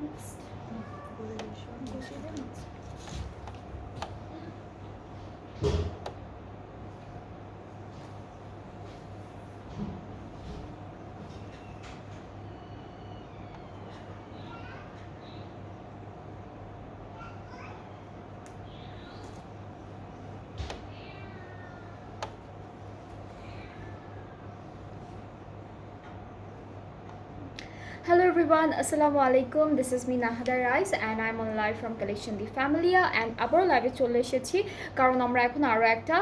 Next. Next. Hello everyone, Assalamu alaikum. This is me Nahada Rais and I'm on live from Collection the Familia and আবারও লাইভে চলে এসেছি কারণ আমরা এখন আরও একটা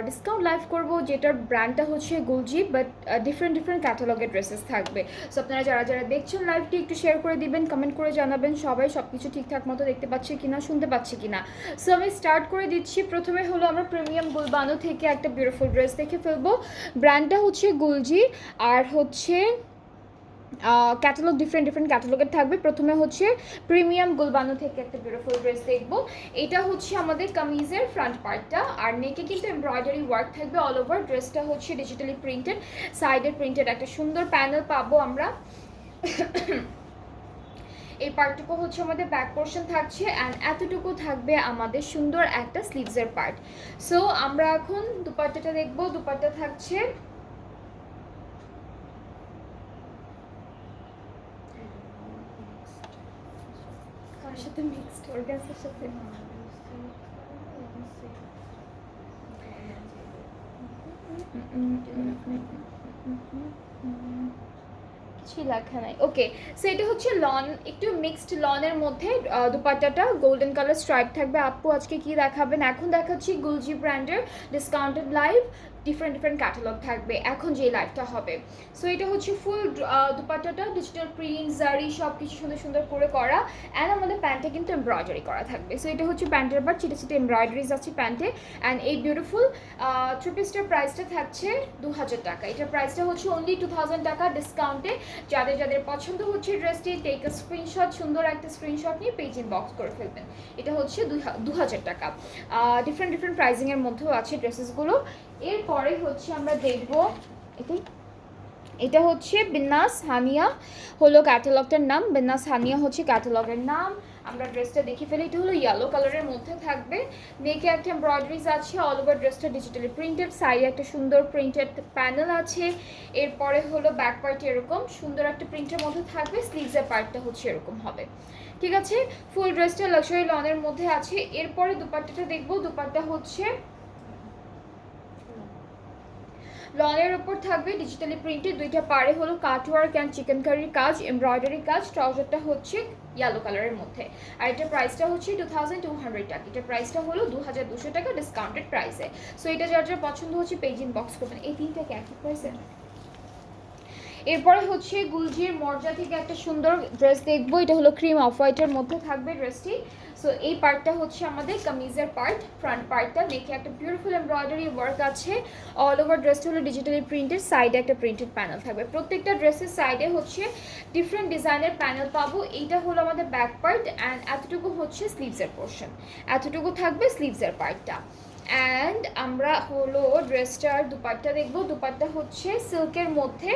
ডিসকাউন্ট লাইভ করব যেটার ব্র্যান্ডটা হচ্ছে গুলজি বাট ডিফারেন্ট ক্যাটালগের ড্রেসেস থাকবে। সো আপনারা যারা যারা দেখছেন লাইভটি একটু শেয়ার করে দিবেন, কমেন্ট করে জানাবেন সবাই সব কিছু ঠিকঠাক মতো দেখতে পাচ্ছি কিনা, শুনতে পাচ্ছি কিনা। সো আমি স্টার্ট করে দিচ্ছি। প্রথমে হলো আমরা প্রিমিয়াম গুলবানো থেকে একটা বিউটিফুল ড্রেস দেখে ফেলবো। ব্র্যান্ডটা হচ্ছে গুলজি আর হচ্ছে ক্যাটালগ ডিফারেন্ট ক্যাটালগের থাকবে। প্রথমে হচ্ছে প্রিমিয়াম গুলবানো থেকে একটা বিউটিফুল ড্রেস দেখবো। এটা হচ্ছে আমাদের কামিজের ফ্রন্ট পার্টটা আর নেকে কিন্তু এমব্রয়ডারি ওয়ার্ক থাকবে অল ওভার। ড্রেসটা হচ্ছে ডিজিটালি প্রিন্টেড, সাইডে প্রিন্টেড একটা সুন্দর প্যানেল পাবো আমরা। এই পার্টটুকু হচ্ছে আমাদের ব্যাক পোর্শন থাকছে অ্যান্ড এতটুকু থাকবে আমাদের সুন্দর একটা স্লিভসের পার্ট। সো আমরা এখন দুপাট্টাটা দেখবো। দুপাট্টা থাকছে সাথে মিক্সড অর্গানসের সাথে কিছুই লেখা নাই। ওকে, সো এটা হচ্ছে লন, একটু মিক্সড লনের মধ্যে দুপাট্টাটা গোল্ডেন কালার স্ট্রাইপ থাকবে। আপু আজকে কি দেখাবেন? এখন দেখাচ্ছি গুলজি ব্র্যান্ডের ডিসকাউন্টেড লাইভ, ডিফারেন্ট ক্যাটালগ থাকবে এখন যে লাইভটা হবে। সো এটা হচ্ছে ফুল দুপাট্টাটা ডিজিটাল প্রিন্ট জারি সব কিছু সুন্দর করে করা অ্যান্ড আমাদের প্যান্টে কিন্তু এমব্রয়ডারি করা থাকবে। সো এটা হচ্ছে প্যান্টের বার, চিটে এমব্রয়ডারিজ আছে প্যান্টে অ্যান্ড এই বিউটিফুল থ্রি পিসটার প্রাইসটা থাকছে 2000 টাকা। এটার প্রাইসটা হচ্ছে অনলি 2000 টাকা ডিসকাউন্টে। যাদের পছন্দ হচ্ছে ড্রেসটি টেক আ স্ক্রিনশট, সুন্দর একটা স্ক্রিনশট নিয়ে পেজ ইনবক্স করে ফেলবেন। এটা হচ্ছে 2000 টাকা। ডিফারেন্ট প্রাইজিংয়ের মধ্যেও আছে ড্রেসেসগুলো। এরপরে হচ্ছে আমরা দেখব এটা হচ্ছে বিন্যাস হানিয়া হলো ক্যাটালগটার নাম। বিন্যাস হানিয়া হচ্ছে ক্যাটালগের নাম। আমরা ড্রেসটা দেখে ফেলি। এটা হলো ইয়েলো কালারের মধ্যে থাকবে। নেকে একটা এমব্রয়ডারিজ আছে, অল ওভার ড্রেসটা ডিজিটালি প্রিন্টেড, সাইডে একটা সুন্দর প্রিন্টেড প্যানেল আছে। এরপরে হলো ব্যাক পার্ট এরকম সুন্দর একটা প্রিন্টের মধ্যে থাকবে, স্লিভসের পার্টটা হচ্ছে এরকম হবে। ঠিক আছে, ফুল ড্রেসটা লাক্সারি লনের মধ্যে আছে। এরপরে দুপাট্টাটা দেখবো। দুপাট্টা হচ্ছে লনের উপর থাকবে ডিজিটালি প্রিন্টেড, দুইটা পাড়ে হলো কাটওয়ার্ক অ্যান্ড চিকেন কারির কাজ, এমব্রয়ডারি কাজ। ট্রাউজারটা হচ্ছে ইয়েলো কালারের মধ্যে আর এটার প্রাইসটা হচ্ছে 2200 টাকা। এটার প্রাইসটা হলো 2200 টাকা ডিসকাউন্টেড প্রাইসে। সো এটা যার পছন্দ হচ্ছে পেজ ইনবক্স করবেন। এই তিনটাকে একই প্রাইসে। এরপরে হচ্ছে গুলজির মর্জা থেকে একটা সুন্দর ড্রেস দেখবো। এটা হলো ক্রিম অফ হোয়াইটের মধ্যে থাকবে ড্রেসটি। সো এই পার্টটা হচ্ছে আমাদের কামিজের পার্ট, ফ্রন্ট পার্টটা দেখে একটা বিউটিফুল এমব্রয়ডারি ওয়ার্ক আছে। অল ওভার ড্রেসটা হলো ডিজিটালি প্রিন্টেড, সাইডে একটা প্রিন্টেড প্যানেল থাকবে। প্রত্যেকটা ড্রেসের সাইডে হচ্ছে ডিফারেন্ট ডিজাইনের প্যানেল পাবো। এইটা হলো আমাদের ব্যাক পার্ট অ্যান্ড এতটুকু হচ্ছে স্লিভসের পোর্শন, এতটুকু থাকবে স্লিভসের পার্টটা। অ্যান্ড আমরা হলো ড্রেসটার দুপাট্টা দেখবো। দুপাট্টা হচ্ছে সিল্কের মধ্যে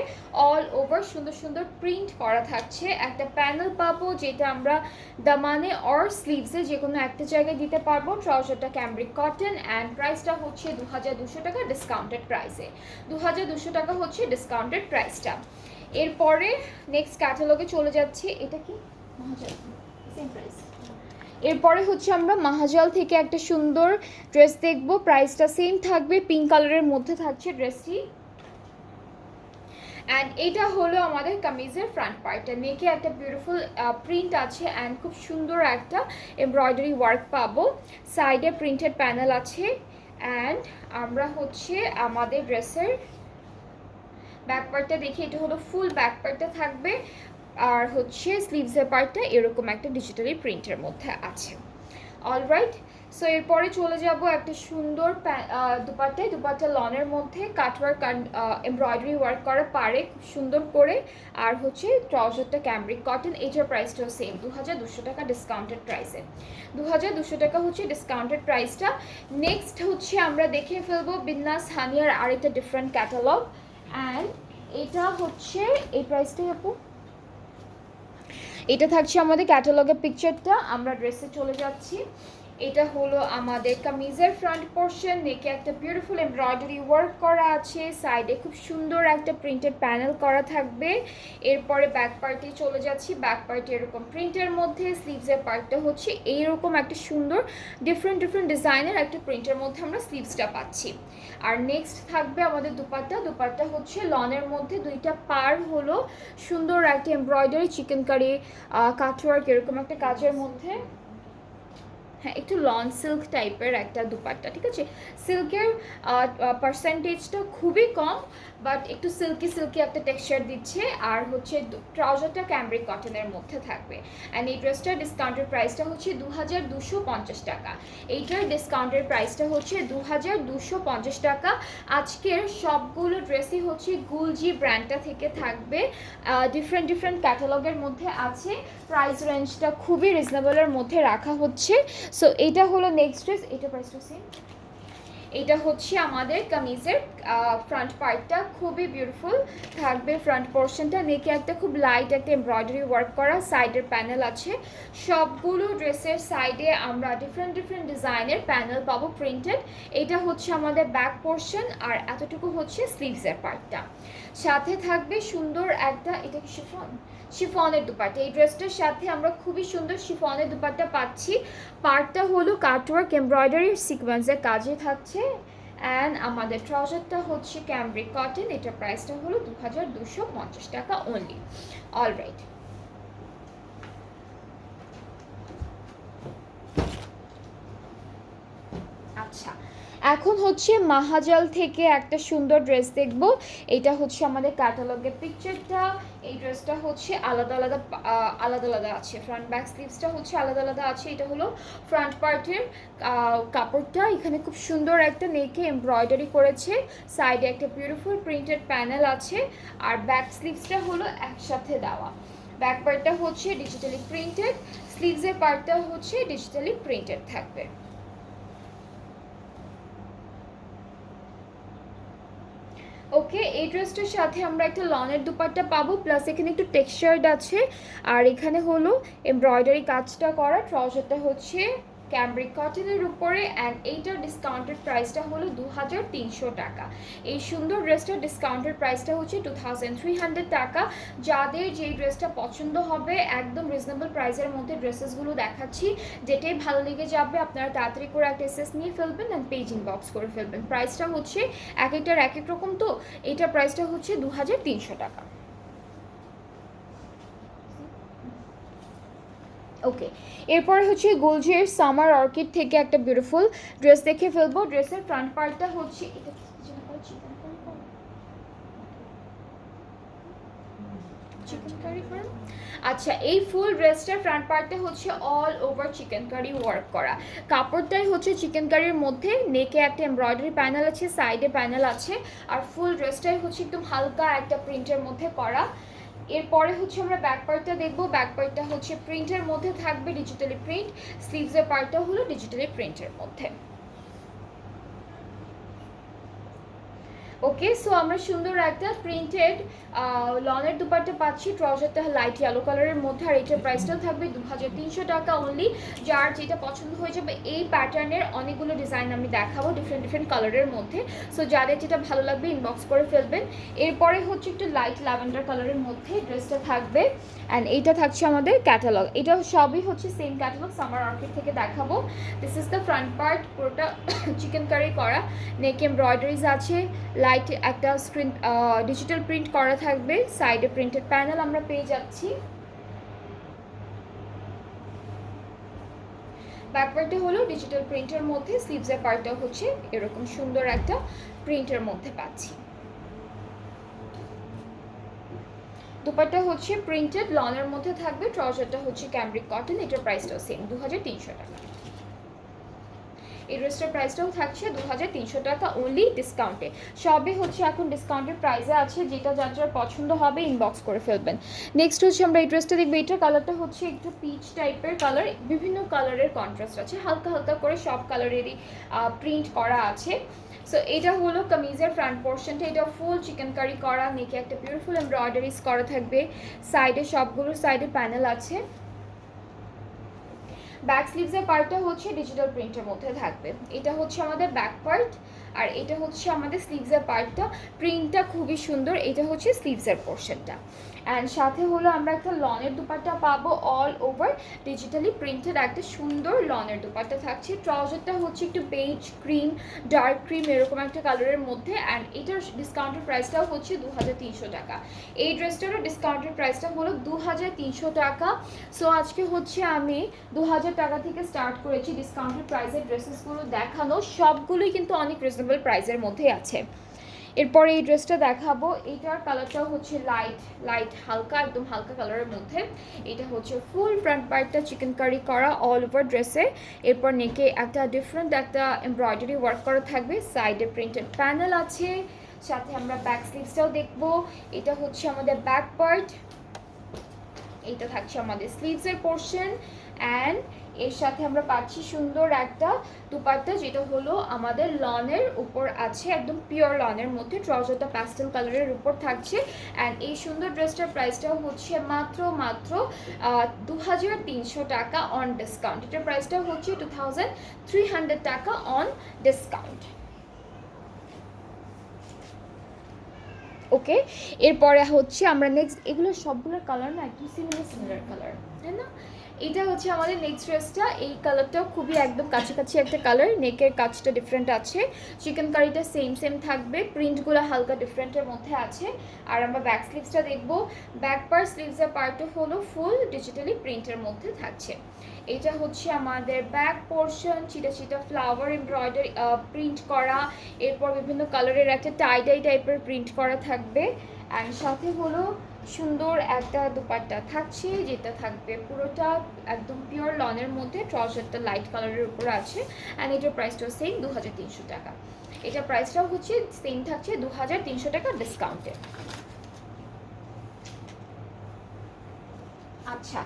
অল ওভার সুন্দর প্রিন্ট করা থাকছে। একটা প্যানেল পাবো যেটা আমরা দামানে অর স্লিভসে যে কোনো একটা জায়গায় দিতে পারবো। ট্রাউজারটা ক্যামব্রিক কটন অ্যান্ড প্রাইসটা হচ্ছে 2200 টাকা ডিসকাউন্টেড প্রাইসে। 2200 টাকা হচ্ছে ডিসকাউন্টেড প্রাইসটা। এরপরে নেক্সট ক্যাটালগে চলে যাচ্ছে। এটা কি সেম প্রাইস। এরপরে হচ্ছে আমরা মাহাজাল থেকে একটা সুন্দর ড্রেস দেখব। প্রাইসটা সেম থাকবে, পিঙ্ক কালারের মধ্যে থাকছে ড্রেসটি অ্যান্ড এটা হলো আমাদের কামিজের ফ্রন্ট পার্টটা। নেকে একটা বিউটিফুল প্রিন্ট আছে অ্যান্ড খুব সুন্দর একটা এমব্রয়ডারি ওয়ার্ক পাবো। সাইডে প্রিন্টেড প্যানেল আছে অ্যান্ড আমরা হচ্ছে আমাদের ড্রেসের ব্যাক পার্টটা দেখি। এটা হলো ফুল ব্যাক পার্টটা থাকবে আর হচ্ছে স্লিভসের পার্টটা এরকম একটা ডিজিটালি প্রিন্টের মধ্যে আছে। অলরাইট, সো এরপরে চলে যাব একটা সুন্দর দুপাট্টা লনের মধ্যে কাটওয়ার্ক এমব্রয়ডারি ওয়ার্ক করা পারে খুব সুন্দর করে আর হচ্ছে ট্রাউজারটা ক্যামব্রিক কটন। এটার প্রাইসটাও সেম 2200 টাকা ডিসকাউন্টেড প্রাইসে। 2200 টাকা হচ্ছে ডিসকাউন্টেড প্রাইসটা। নেক্সট হচ্ছে আমরা দেখে ফেলবো বিন্যাস হানিয়ার আরেকটা ডিফারেন্ট ক্যাটালগ অ্যান্ড এটা হচ্ছে এই প্রাইসটাই আপু। এটা থাকছে আমাদের ক্যাটালগের পিকচারটা। আমরা ড্রেসে চলে যাচ্ছি। এটা হলো আমাদের কামিজের ফ্রন্ট পোর্শন, নেকে একটা বিউটিফুল এমব্রয়ডারি ওয়ার্ক করা আছে, সাইডে খুব সুন্দর একটা প্রিন্টেড প্যানেল করা থাকবে। এরপরে ব্যাক পার্টে চলে যাচ্ছি। ব্যাক পার্টে এরকম প্রিন্টের মধ্যে, স্লিভসের পার্টটা হচ্ছে এইরকম একটা সুন্দর ডিফারেন্ট ডিজাইনের একটা প্রিন্টের মধ্যে আমরা স্লিভসটা পাচ্ছি। আর নেক্সট থাকবে আমাদের দুপাট্টা। দুপাট্টা হচ্ছে লনের মধ্যে দুইটা পার হলো সুন্দর একটা এমব্রয়ডারি চিকেন কারি কাটওয়ার্ক এরকম একটা কাজের মধ্যে। হ্যাঁ, একটু লন সিল্ক টাইপের একটা দুপাট্টা, ঠিক আছে। সিল্কের পার্সেন্টেজটা খুবই কম, বাট একটু সিল্কি একটা টেক্সচার দিচ্ছে। আর হচ্ছে ট্রাউজারটা ক্যামব্রিক কটনের মধ্যে থাকবে। অ্যান্ড এই ড্রেসটার ডিসকাউন্টের প্রাইসটা হচ্ছে 2250 টাকা। এইটার ডিসকাউন্টের প্রাইসটা হচ্ছে 2250 টাকা। আজকের সবগুলো ড্রেসই হচ্ছে গুলজি ব্র্যান্ডটা থেকে থাকবে, ডিফারেন্ট ক্যাটালগের মধ্যে আছে। প্রাইস রেঞ্জটা খুবই রিজনেবলের মধ্যে রাখা হচ্ছে। সো এটা হলো নেক্সট ড্রেস। এটা প্রাইসটা সেম। এটা হচ্ছে আমাদের কামিজের ফ্রন্ট পার্টটা, খুবই বিউটিফুল থাকবে ফ্রন্ট পোর্শনটা। নেকে একটা খুব লাইট একটা এমব্রয়ডারি ওয়ার্ক করা, সাইডের প্যানেল আছে। সবগুলো ড্রেসের সাইডে আমরা ডিফারেন্ট ডিজাইনের প্যানেল পাবো প্রিন্টেড। এটা হচ্ছে আমাদের ব্যাক পোর্শন, আর এতটুকু হচ্ছে স্লিভসের পার্টটা। সাথে থাকবে সুন্দর একটা, এটা কি শিফনের দুপাট্টা। এই ড্রেসটার সাথে আমরা খুবই সুন্দর শিফনের দুপাট্টা পাচ্ছি। পার্টটা হলো কাটওয়ার্ক এমব্রয়ডারি সিকোয়েন্সের কাজে থাকছে। অ্যান্ড আমাদের ট্রাউজারটা হচ্ছে ক্যামব্রিক কটন। এটার প্রাইসটা হলো 2250 টাকা অনলি। অলরাইট, আচ্ছা এখন হচ্ছে মাহাজাল থেকে একটা সুন্দর ড্রেস দেখব। এটা হচ্ছে আমাদের ক্যাটালগের পিকচারটা। এই ড্রেসটা হচ্ছে আলাদা আলাদা আছে, ফ্রন্ট ব্যাক স্লিভসটা হচ্ছে আলাদা আছে। এটা হলো ফ্রন্ট পার্টের কাপড়টা। এখানে খুব সুন্দর একটা নেকে এমব্রয়ডারি করেছে, সাইডে একটা বিউটিফুল প্রিন্টেড প্যানেল আছে। আর ব্যাক স্লিভসটা হলো একসাথে দেওয়া। ব্যাক পার্টটা হচ্ছে ডিজিটালি প্রিন্টেড, স্লিভসের পার্টটা হচ্ছে ডিজিটালি প্রিন্টেড থাকবে। ওকে, এই ড্রেসটার সাথে আমরা একটা লনের দুপাট্টা পাবো, প্লাস এখানে একটু টেক্সচার্ড আছে। আর এখানে হলো এমব্রয়ডারি কাজটা করা। ট্রাউজারটা হচ্ছে ক্যামব্রিক কটনের উপরে। অ্যান্ড এইটার ডিসকাউন্টেড প্রাইসটা হলো 2300 টাকা। এই সুন্দর ড্রেসটার ডিসকাউন্টেড প্রাইসটা হচ্ছে 2300 টাকা। যাদের যেই ড্রেসটা পছন্দ হবে, একদম রিজনেবল প্রাইসের মধ্যে ড্রেসেসগুলো দেখাচ্ছি। যেটাই ভালো লেগে যাবে আপনারা তাড়াতাড়ি করে একটা এসএস নিয়ে ফেলবেন অ্যান্ড পেজ ইনবক্স করে ফেলবেন। প্রাইসটা হচ্ছে এক একটার এক এক রকম, তো এইটার প্রাইসটা হচ্ছে 2300 টাকা। ওকে, এরপরে হচ্ছে গুলজির সামার অর্কিড থেকে একটা বিউটিফুল ড্রেস দেখে ফেলবো। ড্রেসের ফ্রন্ট পার্টটা হচ্ছে আচ্ছা, এই ফুল ড্রেসটার ফ্রন্ট পার্টটা হচ্ছে all over chikankari work করা। কাপড়টাই হচ্ছে চিকেন কারির মধ্যে, নেকে একটা এমব্রয়ডারি প্যানেল আছে, সাইডে প্যানেল আছে। আর ফুল ড্রেসটাই হচ্ছে একদম হালকা একটা প্রিন্টের মধ্যে করা। এরপরে হচ্ছে আমরা ব্যাক পার্টটা দেখবো। ব্যাক পার্টটা হচ্ছে প্রিন্টের মধ্যে থাকবে, ডিজিটালি প্রিন্ট। স্লিভসের পার্টটা হলো ডিজিটালি প্রিন্টের মধ্যে। ওকে, সো আমরা সুন্দর একটা প্রিন্টেড লনের দুপাট্টা পাচ্ছি। ট্রাউজারটা লাইট ইয়েলো কালারের মধ্যে। আর এটার প্রাইসটাও থাকবে 2300 টাকা অনলি। যার যেটা পছন্দ হয়ে যাবে, এই প্যাটার্নের অনেকগুলো ডিজাইন আমি দেখাবো ডিফারেন্ট কালারের মধ্যে। সো যাদের যেটা ভালো লাগবে ইনবক্স করে ফেলবেন। এরপরে হচ্ছে একটু লাইট ল্যাভেন্ডার কালারের মধ্যে ড্রেসটা থাকবে। অ্যান্ড এইটা থাকছে আমাদের ক্যাটালগ। এটা সবই হচ্ছে সেম ক্যাটালগ, সামার অর্কিড থেকে দেখাবো। This is the front part, পুরোটা চিকেন কারি করা। নেক এমব্রয়ডারিজ আছে, লাইট একটা স্ক্রিন ডিজিটাল প্রিন্ট করা থাকবে, সাইডে প্রিন্টেড প্যানেল আমরা পেয়ে যাচ্ছি। ব্যাক পার্টটা হলো ডিজিটাল প্রিন্টের মধ্যে, স্লিভসের পার্টটা হচ্ছে এরকম সুন্দর একটা প্রিন্টের মধ্যে পাচ্ছি। দুপাট্টা হচ্ছে প্রিন্টেড লনের মধ্যে থাকবে। ট্রাউজারটা হচ্ছে ক্যামব্রিক কটন। এটার প্রাইসটাও সেম 2300 টাকা। এই ড্রেসটার প্রাইসটাও থাকছে 2300 টাকা অনলি ডিসকাউন্টে। সবই হচ্ছে এখন ডিসকাউন্টের প্রাইসে আছে। যেটা যার যার পছন্দ হবে ইনবক্স করে ফেলবেন। নেক্সট হচ্ছে আমরা এই ড্রেসটা দেখবো। এটার কালারটা হচ্ছে একটু পিচ টাইপের কালার, বিভিন্ন কালারের কন্ট্রাস্ট আছে, হালকা করে সব কালারেরই প্রিন্ট করা আছে। সো এটা হলো কামিজের ফ্রন্ট পোর্শনটা, এটা ফুল চিকেন কারি করা, নেকে একটা বিউটিফুল এমব্রয়ডারিজ করা থাকবে, সাইডে সবগুলো সাইডে প্যানেল আছে। ব্যাক স্লিভসের পার্টটা হচ্ছে ডিজিটাল প্রিন্টের মধ্যে থাকবে। এটা হচ্ছে আমাদের ব্যাক পার্ট, আর এটা হচ্ছে আমাদের স্লিভসের পার্টটা। প্রিন্টটা খুবই সুন্দর। এটা হচ্ছে স্লিভসের পোর্শনটা। অ্যান্ড সাথে হলো আমরা একটা লনের দুপাট্টা পাবো, অল ওভার ডিজিটালি প্রিন্টেড একটা সুন্দর লনের দুপাট্টা থাকছে। ট্রাউজারটা হচ্ছে একটু বেজ ক্রিম, ডার্ক ক্রিম এরকম একটা কালারের মধ্যে। অ্যান্ড এটার ডিসকাউন্টেড প্রাইসটাও হচ্ছে 2300 টাকা। এই ড্রেসটারও ডিসকাউন্টেড প্রাইসটা হলো 2300 টাকা। সো আজকে হচ্ছে আমি 2000 টাকা থেকে স্টার্ট করেছি ডিসকাউন্টেড প্রাইসের ড্রেসেসগুলো দেখানো। সবগুলোই কিন্তু অনেক রিজনেবল প্রাইসের মধ্যেই আছে। এরপরে এই ড্রেসটা দেখাবো, এইটার কালারটাও হচ্ছে লাইট হালকা, একদম হালকা কালারের মধ্যে। এটা হচ্ছে ফুল ফ্রন্ট পার্টটা চিকেন কারি করা অল ওভার ড্রেসে। এরপর নেকে একটা ডিফারেন্ট একটা এমব্রয়ডারি ওয়ার্ক করা থাকবে, সাইডে প্রিন্টেড প্যানেল আছে। সাথে আমরা ব্যাক স্লিভসটাও দেখবো। এটা হচ্ছে আমাদের ব্যাক পার্ট, এইটা থাকছে আমাদের স্লিভসের পোর্শন। অ্যান্ড এর সাথে আমরা পাচ্ছি সুন্দর একটা দুপাট্টা, যেটা হলো আমাদের লনের উপর আছে, একদম পিওর লনের মধ্যে। ট্রাউজারটা প্যাস্টেল কালারের উপর থাকছে। অ্যান্ড এই সুন্দর ড্রেসটার প্রাইসটাও হচ্ছে মাত্র 2300 টাকা অন ডিসকাউন্ট। এটার প্রাইসটাও হচ্ছে 2300 টাকা অন ডিসকাউন্ট। ওকে, এরপরে হচ্ছে আমরা নেক্সট, এগুলো সবগুলোর কালার না একটু সিমিলার কালার, তাই না? এটা হচ্ছে আমাদের নেক্সট ড্রেসটা। এই কালারটাও খুবই একদম কাছাকাছি একটা কালার, নেকের কাজটা ডিফারেন্ট আছে, চিকেন কারিটা সেম থাকবে, প্রিন্টগুলো হালকা ডিফারেন্টের মধ্যে আছে। আর আমরা ব্যাক স্লিভসটা দেখবো। ব্যাক পার্ট স্লিভসের পার্টও হলো ফুল ডিজিটালি প্রিন্টের মধ্যে থাকছে। এটা হচ্ছে আমাদের ব্যাক পোর্শন, চিটা ফ্লাওয়ার এমব্রয়ডারি প্রিন্ট করা, এরপর বিভিন্ন কালারের একটা টাই টাইপের প্রিন্ট করা থাকবে। অ্যান্ড সাথে হলো সুন্দর একটা দুপাট্টা থাকছে, যেটা থাকবে পুরোটা একদম পিওর লনের মধ্যে। ট্রাউজারটা লাইট কালারের উপর আছে। অ্যান্ড এটার প্রাইসটাও সেম 2300 টাকা। এটার প্রাইসটাও হচ্ছে সেম থাকছে 2300 টাকা ডিসকাউন্টে। আচ্ছা,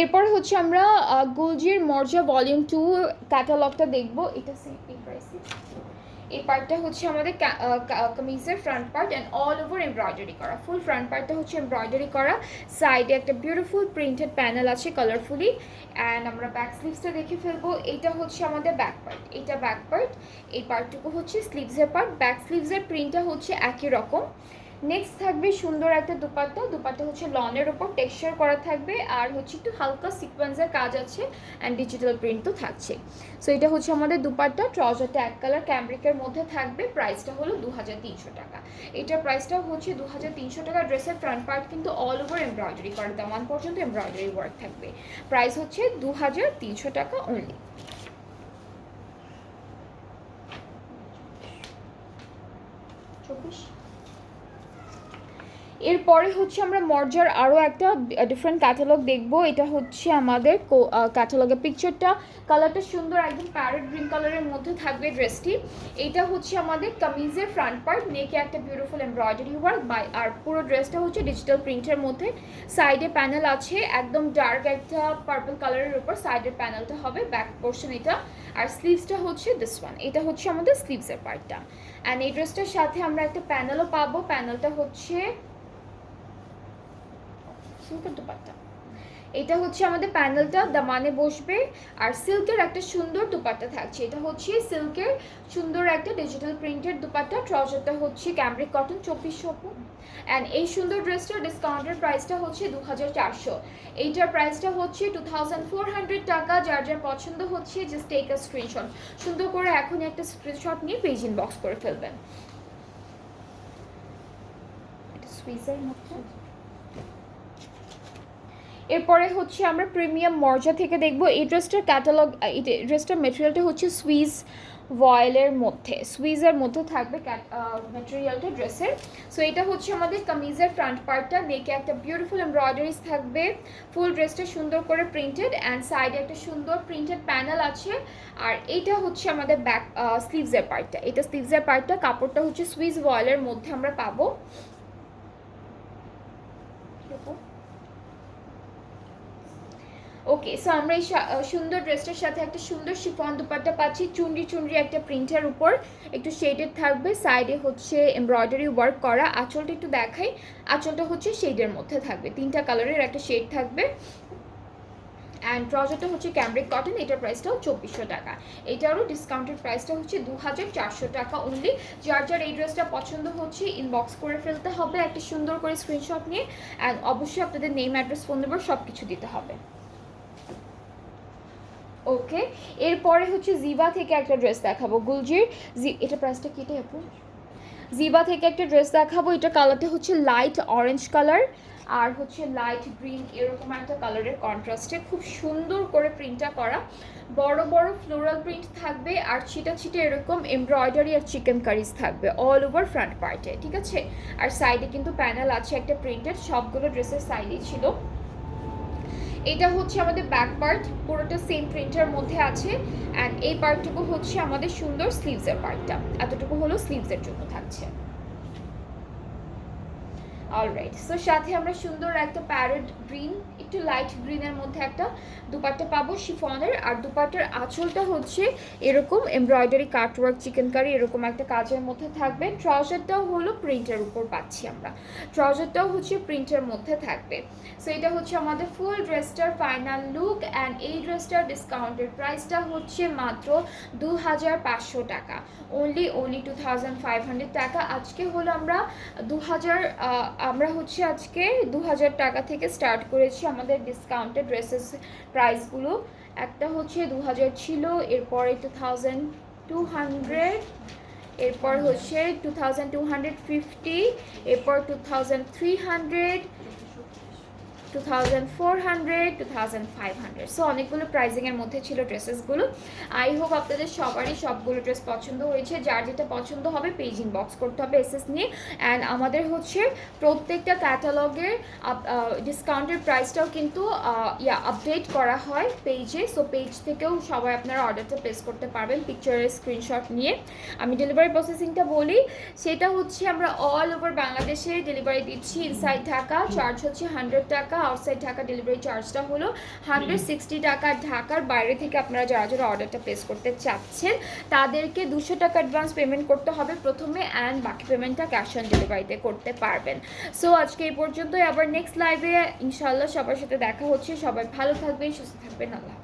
এরপর হচ্ছে আমরা গুলজির মর্জা ভলিউম 2 ক্যাটালগটা দেখবো। এটা সেম এই প্রাইসে। এই পার্টটা হচ্ছে আমাদের কামিজের front part and all over embroidery করা। ফুল ফ্রন্ট পার্টটা হচ্ছে এমব্রয়ডারি করা, সাইডে একটা বিউটিফুল প্রিন্টেড প্যানেল আছে কালারফুলি। অ্যান্ড আমরা ব্যাক স্লিভসটা দেখে ফেলবো। এটা হচ্ছে আমাদের ব্যাক পার্ট, এটা ব্যাক পার্ট। এই পার্টটুকু হচ্ছে স্লিভসের পার্ট। ব্যাক স্লিভসের প্রিন্টটা হচ্ছে একই রকম। নেক্সট থাকবে সুন্দর একটা দুপাট্টা হচ্ছে লনের উপর টেক্সচার করা থাকবে, আর হচ্ছে একটু হালকা সিকোয়েন্সের কাজ আছে, অ্যান্ড ডিজিটাল প্রিন্ট তো থাকছে। সো এটা হচ্ছে আমাদের দুপাট্টা। ট্রাউজারটা এক কালার ক্যামব্রিকের মধ্যে থাকবে। প্রাইসটা হলো 2300 টাকা। এটার প্রাইসটাও হচ্ছে 2300 টাকা। ড্রেসের ফ্রন্ট পার্ট কিন্তু অল ওভার এমব্রয়ডারি করা, দামান পর্যন্ত এমব্রয়ডারি ওয়ার্ক থাকবে। প্রাইস হচ্ছে 2300 টাকা অনলি। এরপরে হচ্ছে আমরা মর্জার আরও একটা ডিফারেন্ট ক্যাটালগ দেখবো। এটা হচ্ছে আমাদের ক্যাটালগের পিকচারটা, কালারটা সুন্দর, একদম প্যারেট গ্রিন কালারের মধ্যে থাকবে ড্রেসটি। এটা হচ্ছে আমাদের কামিজের ফ্রন্ট পার্ট, নেকে একটা বিউটিফুল এমব্রয়ডারি ওয়ার্ক আর পুরো ড্রেসটা হচ্ছে ডিজিটাল প্রিন্টের মধ্যে। সাইডে প্যানেল আছে, একদম ডার্ক একটা পার্পল কালারের উপর সাইডের প্যানেলটা হবে। ব্যাক পোর্শন এটা, আর স্লিভসটা হচ্ছে দিস ওয়ান। এটা হচ্ছে আমাদের স্লিভসের পার্টটা। অ্যান্ড এই ড্রেসটার সাথে আমরা একটা প্যানেলও পাবো। প্যানেলটা হচ্ছে সিল্কের দুপাট্টা। এটা হচ্ছে আমাদের প্যানেলটা দামানে বসবে, আর সিল্কের একটা সুন্দর দুপাট্টা থাকছে। এটা হচ্ছে সিল্কের সুন্দর একটা ডিজিটাল প্রিন্টেড দুপাট্টা। ট্রাউজারটা হচ্ছে ক্যামব্রিক কটন 2400। অ্যান্ড এই সুন্দর ড্রেসটার ডিসকাউন্টের প্রাইসটা হচ্ছে 2400। এইটার প্রাইসটা হচ্ছে 2400 টাকা। যার যার পছন্দ হচ্ছে জাস্ট টেক আ স্ক্রিনশট, সুন্দর করে এখনই একটা স্ক্রিনশট নিয়ে পেজ ইনবক্স করে ফেলবেন। এটা সুইজের মধ্যে। এরপরে হচ্ছে আমরা প্রিমিয়াম মর্জা থেকে দেখবো। এই ড্রেসটার ক্যাটালগ, এই ড্রেসটার মেটেরিয়ালটা হচ্ছে সুইজের মধ্যে থাকবে মেটেরিয়ালটা ড্রেসের। সো এটা হচ্ছে আমাদের কামিজের ফ্রন্ট পার্টটা, নেকে একটা বিউটিফুল এমব্রয়ডারিজ থাকবে, ফুল ড্রেসটা সুন্দর করে প্রিন্টেড, অ্যান্ড সাইডে একটা সুন্দর প্রিন্টেড প্যানেল আছে। আর এইটা হচ্ছে আমাদের ব্যাক স্লিভসের পার্টটা। এটা স্লিভসের পার্টটা, কাপড়টা হচ্ছে সুইজ ভয়েলের মধ্যে আমরা পাবো। ওকে, সো আমরা এই সুন্দর ড্রেসটার সাথে একটা সুন্দর শিফন দুপাট্টা পাচ্ছি, চুনরি চুনরি একটা প্রিন্টের উপর, একটু শেডেড থাকবে, সাইডে হচ্ছে এমব্রয়ডারি ওয়ার্ক করা। আঁচলটা একটু দেখাই, আঁচলটা হচ্ছে শেডের মধ্যে থাকবে, 3টা কালারের একটা শেড থাকবে। অ্যান্ড ট্রাউজারটা হচ্ছে ক্যামব্রিক কটন, এটার প্রাইসটাও 2400 টাকা। এটারও ডিসকাউন্টেড প্রাইসটা হচ্ছে 2400 টাকা অনলি। যার যার এই ড্রেসটা পছন্দ হচ্ছে ইনবক্স করে ফেলতে হবে একটা সুন্দর করে স্ক্রিনশট নিয়ে, অ্যান্ড অবশ্যই আপনাদের নেম, অ্যাড্রেস, ফোন নাম্বার সব কিছু দিতে হবে। ওকে, এরপরে হচ্ছে জিবা থেকে একটা ড্রেস দেখাবো, গুলজির এটা প্রাইসটা কেটে আপু। জিবা থেকে একটা ড্রেস দেখাবো, এটা কালারটা হচ্ছে লাইট অরেঞ্জ কালার আর হচ্ছে লাইট গ্রিন, এরকম একটা কালারের কন্ট্রাস্টে খুব সুন্দর করে প্রিন্টটা করা, বড় বড় ফ্লোরাল প্রিন্ট থাকবে আর ছিটা ছিটে এরকম এমব্রয়ডারি আর চিকেন কারিজ থাকবে অল ওভার ফ্রন্ট পার্টে, ঠিক আছে। আর সাইডে কিন্তু প্যানেল আছে একটা প্রিন্টেড, সবগুলো ড্রেসের সাইডেই ছিল। এটা হচ্ছে আমাদের ব্যাক পার্ট, পুরোটা সেম প্রিন্টের মধ্যে আছে। অ্যান্ড এই পার্টটুকু হচ্ছে আমাদের সুন্দর স্লিভসের পার্টটা, এতটুকু হলো স্লিভসের জন্য থাকছে। অলরাইট, সো সাথে আমরা সুন্দর একটা প্যারেট গ্রিন, একটু লাইট গ্রিনের মধ্যে একটা দুপাট্টা পাবো শিফনের। আর দুপাট্টার আঁচলটা হচ্ছে এরকম এমব্রয়ডারি কাটওয়ার্ক চিকেন কারি এরকম একটা কাজের মধ্যে থাকবে। ট্রাউজারটাও হলো প্রিন্টের উপর পাচ্ছি আমরা, ট্রাউজারটাও হচ্ছে প্রিন্টের মধ্যে থাকবে। সো এটা হচ্ছে আমাদের ফুল ড্রেসটার ফাইনাল লুক। অ্যান্ড এই ড্রেসটার ডিসকাউন্টেড প্রাইসটা হচ্ছে মাত্র 2500 টাকা, অনলি 2500 টাকা। আজকে হলো আমরা হচ্ছে আজকে 2000 টাকা থেকে স্টার্ট করেছি আমাদের ডিসকাউন্টেড ড্রেসেস প্রাইসগুলো। একটা হচ্ছে 2000 ছিল, এরপরে 2200, এরপর হচ্ছে 2250, এরপর 2300, 2400, 2500। সো অনেকগুলো প্রাইজিংয়ের মধ্যে ছিল ড্রেসেসগুলো। আই হোপ আপনাদের সবারই সবগুলো ড্রেস পছন্দ হয়েছে। যার যেটা পছন্দ হবে পেজ ইনবক্স করতে হবে এসএস নিয়ে। অ্যান্ড আমাদের হচ্ছে প্রত্যেকটা ক্যাটালগের ডিসকাউন্টের প্রাইসটাও কিন্তু আপডেট করা হয় পেজে। সো পেজ থেকেও সবাই আপনারা অর্ডারটা প্লেস করতে পারবেন পিকচারের স্ক্রিনশট নিয়ে। আমি ডেলিভারি প্রসেসিংটা বলি, সেটা হচ্ছে আমরা অল ওভার বাংলাদেশে ডেলিভারি দিচ্ছি। ইনসাইড ঢাকা চার্জ হচ্ছে 100 টাকা, আউটসাইড ঢাকা ডেলিভারি চার্জটা হলো 160 টাকা। ঢাকার বাইরে থেকে আপনারা যারা যারা অর্ডারটা প্লেস করতে চাচ্ছেন তাদেরকে 200 টাকা অ্যাডভান্স পেমেন্ট করতে হবে প্রথমে, অ্যান্ড বাকি পেমেন্টটা ক্যাশ অন ডেলিভারিতে করতে পারবেন। সো আজকে এই পর্যন্তই, আবার নেক্সট লাইভে ইনশাল্লাহ সবার সাথে দেখা হচ্ছে। সবাই ভালো থাকবেন, সুস্থ থাকবেন, আল্লাহ।